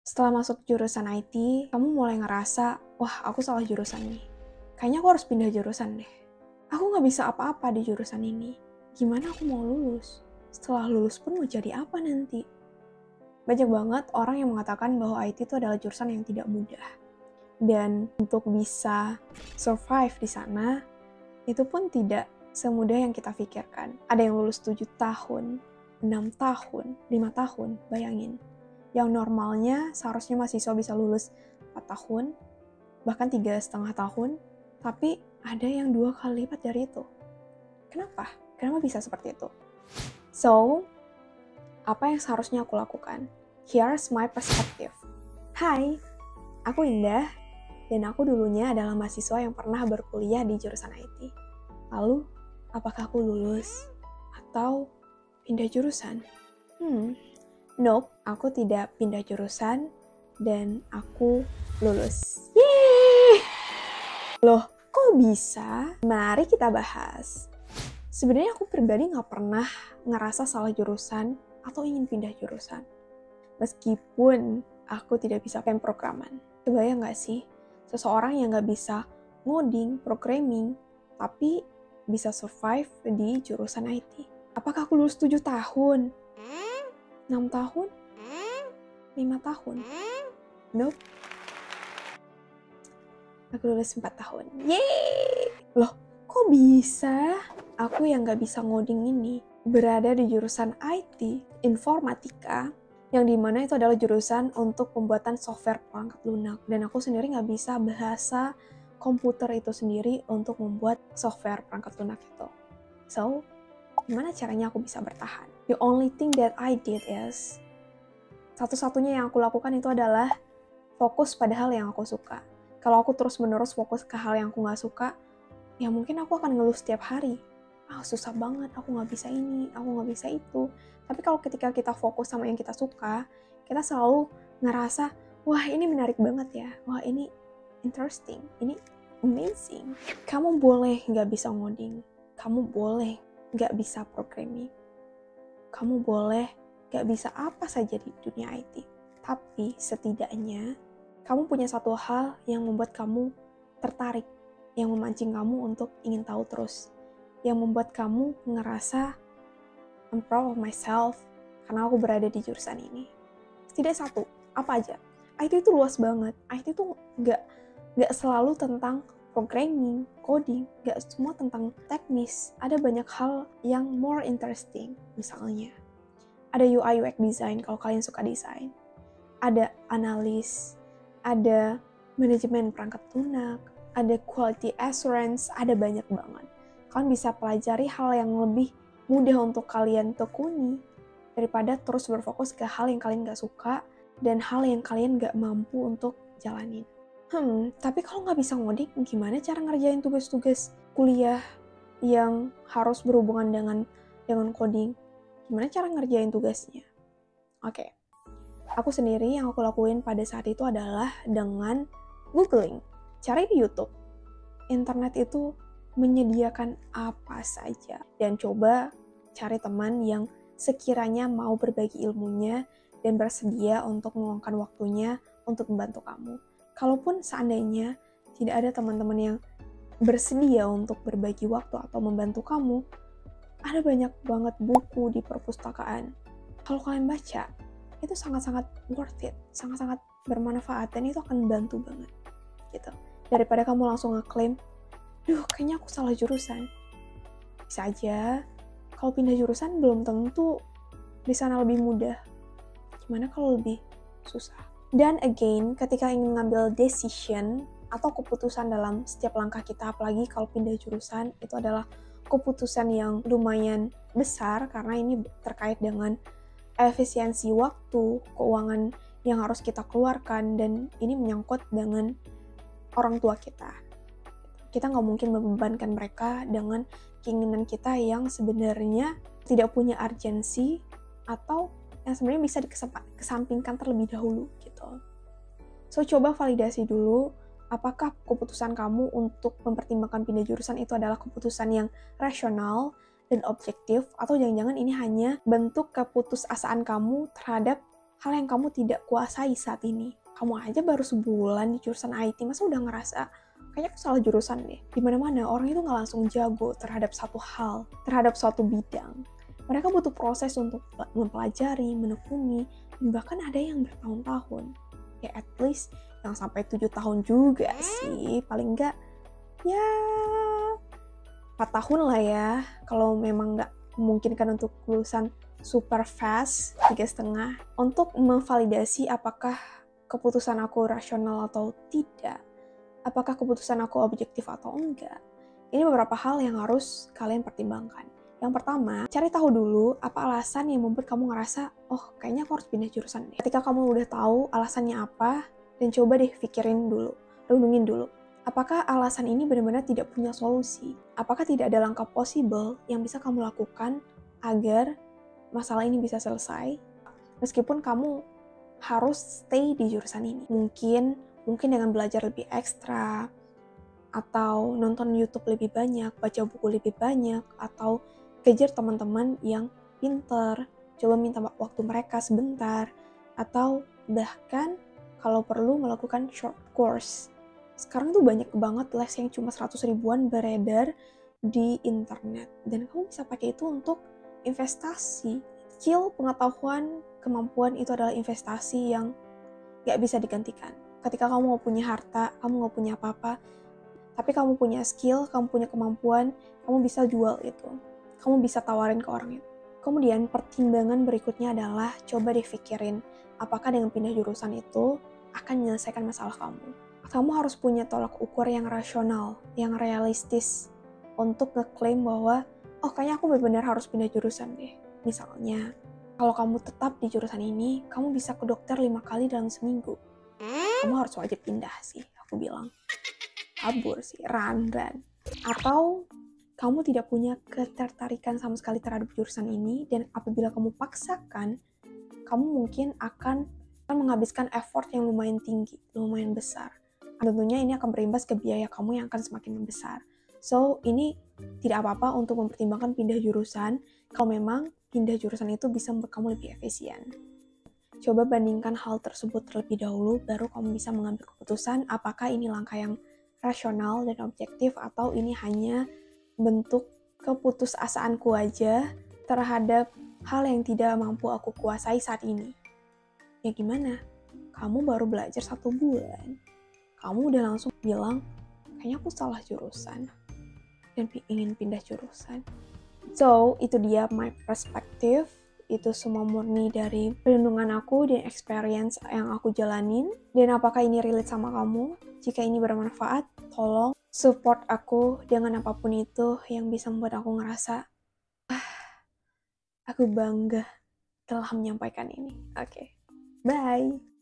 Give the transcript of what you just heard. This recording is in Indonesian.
Setelah masuk jurusan IT, kamu mulai ngerasa, wah aku salah jurusan nih. Kayaknya aku harus pindah jurusan deh. Aku nggak bisa apa-apa di jurusan ini. Gimana aku mau lulus? Setelah lulus pun mau jadi apa nanti? Banyak banget orang yang mengatakan bahwa IT itu adalah jurusan yang tidak mudah. Dan untuk bisa survive di sana, itu pun tidak semudah yang kita pikirkan. Ada yang lulus 7 tahun, 6 tahun, 5 tahun, bayangin. Yang normalnya seharusnya mahasiswa bisa lulus 4 tahun, bahkan 3,5 tahun, tapi ada yang 2 kali lipat dari itu. Kenapa? Kenapa bisa seperti itu? So, apa yang seharusnya aku lakukan? Here's my perspective. Hai, aku Indah, dan aku dulunya adalah mahasiswa yang pernah berkuliah di jurusan IT. Lalu, apakah aku lulus? Atau pindah jurusan? Nope, aku tidak pindah jurusan dan aku lulus. Yeay! Loh, kok bisa? Mari kita bahas. Sebenarnya aku pribadi nggak pernah ngerasa salah jurusan atau ingin pindah jurusan. Meskipun aku tidak bisa pemrograman. Kebayang nggak sih? Seseorang yang nggak bisa ngoding, programming, tapi bisa survive di jurusan IT. Apakah aku lulus 7 tahun? 6 tahun? 5 tahun? Nope. Aku lulus 4 tahun. Yeay! Loh, kok bisa? Aku yang gak bisa ngoding ini berada di jurusan IT, informatika, yang dimana itu adalah jurusan untuk pembuatan software perangkat lunak. Dan aku sendiri gak bisa bahasa komputer itu sendiri untuk membuat software perangkat lunak itu. So, gimana caranya aku bisa bertahan? The only thing that I did is, satu-satunya yang aku lakukan itu adalah fokus pada hal yang aku suka. Kalau aku terus-menerus fokus ke hal yang aku gak suka, ya mungkin aku akan ngeluh setiap hari. Susah banget, aku gak bisa ini, aku gak bisa itu. Tapi kalau ketika kita fokus sama yang kita suka, kita selalu ngerasa, wah ini menarik banget ya, wah ini interesting, ini amazing. Kamu boleh gak bisa ngoding, kamu boleh gak bisa programming, kamu boleh gak bisa apa saja di dunia IT. Tapi setidaknya, kamu punya satu hal yang membuat kamu tertarik, yang memancing kamu untuk ingin tahu terus, yang membuat kamu ngerasa I'm proud of myself karena aku berada di jurusan ini. Setidaknya satu, apa aja? IT itu luas banget. IT itu nggak selalu tentang programming, coding, nggak semua tentang teknis. Ada banyak hal yang more interesting, misalnya. Ada UI UX design kalau kalian suka desain. Ada analis, ada manajemen perangkat lunak, ada quality assurance, ada banyak banget. Kalian bisa pelajari hal yang lebih mudah untuk kalian tekuni daripada terus berfokus ke hal yang kalian gak suka dan hal yang kalian gak mampu untuk jalanin. Tapi kalau nggak bisa ngoding, gimana cara ngerjain tugas-tugas kuliah yang harus berhubungan dengan coding? Gimana cara ngerjain tugasnya? Oke. Aku sendiri yang aku lakuin pada saat itu adalah dengan googling, cari di YouTube. Internet itu menyediakan apa saja. Dan coba cari teman yang sekiranya mau berbagi ilmunya dan bersedia untuk meluangkan waktunya untuk membantu kamu. Kalaupun seandainya tidak ada teman-teman yang bersedia untuk berbagi waktu atau membantu kamu, ada banyak banget buku di perpustakaan. Kalau kalian baca, itu sangat-sangat worth it, sangat-sangat bermanfaat, dan itu akan membantu banget gitu. Daripada kamu langsung ngeklaim, duh kayaknya aku salah jurusan. Bisa aja, kalau pindah jurusan belum tentu di sana lebih mudah. Gimana kalau lebih susah? Dan again, ketika ingin ngambil decision atau keputusan dalam setiap langkah kita, apalagi kalau pindah jurusan, itu adalah keputusan yang lumayan besar karena ini terkait dengan efisiensi waktu, keuangan yang harus kita keluarkan, dan ini menyangkut dengan orang tua kita. Kita nggak mungkin membebankan mereka dengan keinginan kita yang sebenarnya tidak punya urgensi atau yang sebenarnya bisa dikesampingkan terlebih dahulu gitu. So, coba validasi dulu apakah keputusan kamu untuk mempertimbangkan pindah jurusan itu adalah keputusan yang rasional dan objektif, atau jangan-jangan ini hanya bentuk keputusasaan kamu terhadap hal yang kamu tidak kuasai saat ini. Kamu aja baru sebulan di jurusan IT, masa udah ngerasa kayaknya aku salah jurusan deh. Dimana-mana orang itu nggak langsung jago terhadap satu hal, terhadap suatu bidang. Mereka butuh proses untuk mempelajari, menekuni, dan bahkan ada yang bertahun-tahun. Ya at least yang sampai 7 tahun juga sih, paling nggak ya 4 tahun lah ya, kalau memang nggak memungkinkan untuk lulusan super fast, 3,5, untuk memvalidasi apakah keputusan aku rasional atau tidak, apakah keputusan aku objektif atau enggak. Ini beberapa hal yang harus kalian pertimbangkan. Yang pertama, cari tahu dulu apa alasan yang membuat kamu ngerasa, oh kayaknya aku harus pindah jurusan deh. Ketika kamu udah tahu alasannya apa, dan coba deh pikirin dulu, renungin dulu. Apakah alasan ini benar-benar tidak punya solusi? Apakah tidak ada langkah possible yang bisa kamu lakukan agar masalah ini bisa selesai? Meskipun kamu harus stay di jurusan ini. Mungkin dengan belajar lebih ekstra, atau nonton YouTube lebih banyak, baca buku lebih banyak, atau kejar teman-teman yang pinter, coba minta waktu mereka sebentar, atau bahkan kalau perlu melakukan short course. Sekarang tuh banyak banget les yang cuma 100 ribuan beredar di internet. Dan kamu bisa pakai itu untuk investasi. Skill, pengetahuan, kemampuan itu adalah investasi yang gak bisa digantikan. Ketika kamu mau punya harta, kamu gak punya apa-apa, tapi kamu punya skill, kamu punya kemampuan, kamu bisa jual itu. Kamu bisa tawarin ke orang itu. Kemudian pertimbangan berikutnya adalah coba dipikirin apakah dengan pindah jurusan itu akan menyelesaikan masalah kamu. Kamu harus punya tolak ukur yang rasional, yang realistis untuk ngeklaim bahwa oh kayaknya aku benar-benar harus pindah jurusan deh. Misalnya, kalau kamu tetap di jurusan ini, kamu bisa ke dokter 5 kali dalam seminggu. Kamu harus wajib pindah sih, aku bilang. Kabur sih, run. Atau kamu tidak punya ketertarikan sama sekali terhadap jurusan ini, dan apabila kamu paksakan, kamu mungkin akan menghabiskan effort yang lumayan tinggi, lumayan besar. Tentunya ini akan berimbas ke biaya kamu yang akan semakin membesar. So, ini tidak apa-apa untuk mempertimbangkan pindah jurusan, kalau memang pindah jurusan itu bisa membuat kamu lebih efisien. Coba bandingkan hal tersebut terlebih dahulu, baru kamu bisa mengambil keputusan apakah ini langkah yang rasional dan objektif, atau ini hanya bentuk keputusasaanku aja terhadap hal yang tidak mampu aku kuasai saat ini. Ya gimana? Kamu baru belajar 1 bulan. Kamu udah langsung bilang, kayaknya aku salah jurusan. Dan ingin pindah jurusan. So, itu dia my perspective. Itu semua murni dari perlindungan aku dan experience yang aku jalanin. Dan apakah ini relate sama kamu? Jika ini bermanfaat, tolong support aku dengan apapun itu yang bisa membuat aku ngerasa, aku bangga telah menyampaikan ini. Oke, bye!